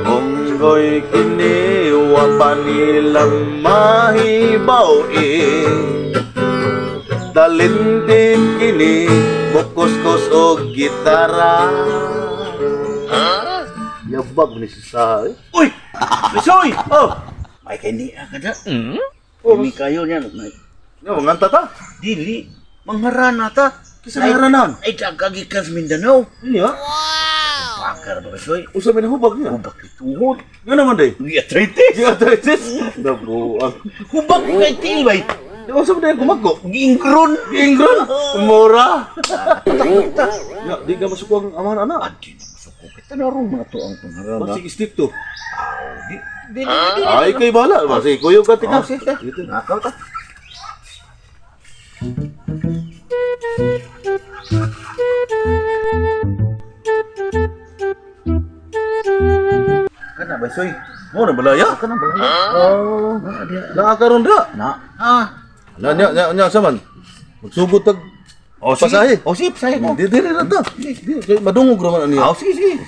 Onggoy kini wa pa nilang mahibaw-in. Talented kini bukus-kus o gitara. Yabag ni sa Uy! Bisoy! Oh! May kini kada. Kini kayo niyan. Nga, manganta ta. Dili. Mangharana ta. Kisa haranan. Ay, tagagikas Mindanao. Iya. Pakar ba, Bisoy? Usa man hubag niya. Hubak ituhod. Nga naman day. Arthritis. Di arthritis. Nabuang. Hubak kay tilbay. Di ba sa mga kumagko? Giingron. Ingron. Mura. Ya, di ka masuk ang aman anak. Adi na masukok. Kita na rin mga to ang pangharana. Masih stick to. Di. Ay, kay bala. Masih kuyog ka tika. Dito. Nakaw ta. Kana ba, Soy? Mo na balaya. Kana ba? Oh. Nakakaroon da. Na. Nya saman. Magsugod tag pasahe. Oh, sige, pasahe ko. Di na ta. Di madungog raman ani. Ah, sige.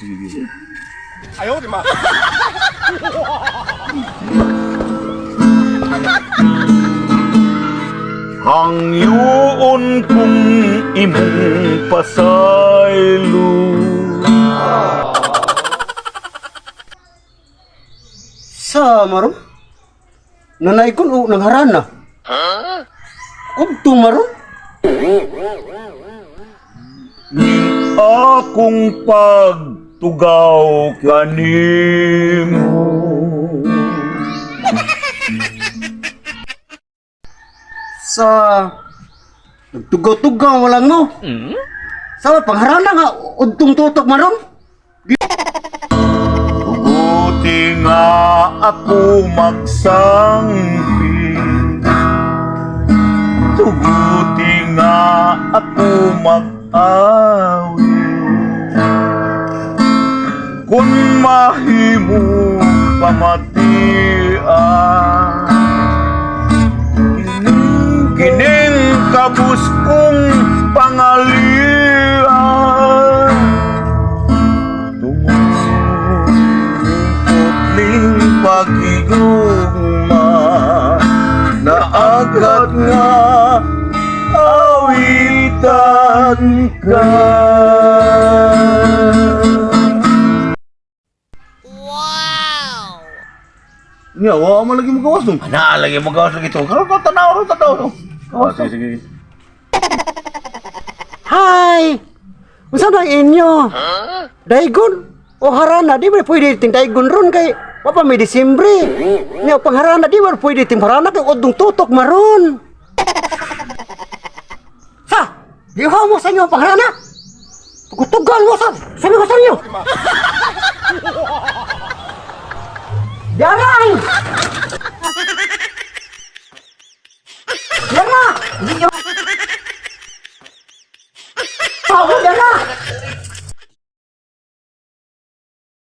Hangyoon kong imong pasaylo. Sa maron? Nanay ko o nangharana? Ubto maron? Ning akong pagtugaw kanimo. Sa nagtugaw-tugaw walang mo? Sa pangharana nga udtong tutok maron? Buti nga ako magsangpi. Tuguti nga ako mag-awi. Kung mahimo pamatian, kining kabus kong pangalian. Tungkotling pagigugma na agad nga awitan ka. Nya, wa mo lagi magawas dong. Ana lagi mo gawas lagi to. Karon ko tanaw. Sige. Hay! Unsa na inyo? Daigon? O harana, di ba pwede ting daigon ron kay wapa may Disyembre. Nya pangharana di ba pwede ting harana kay udtong tutok maron. Sa, di mo sa inyo ang pangharana? Tugutugan mo sa, sabi ko sa inyo. Diaran! Diyan na! Hindi nyo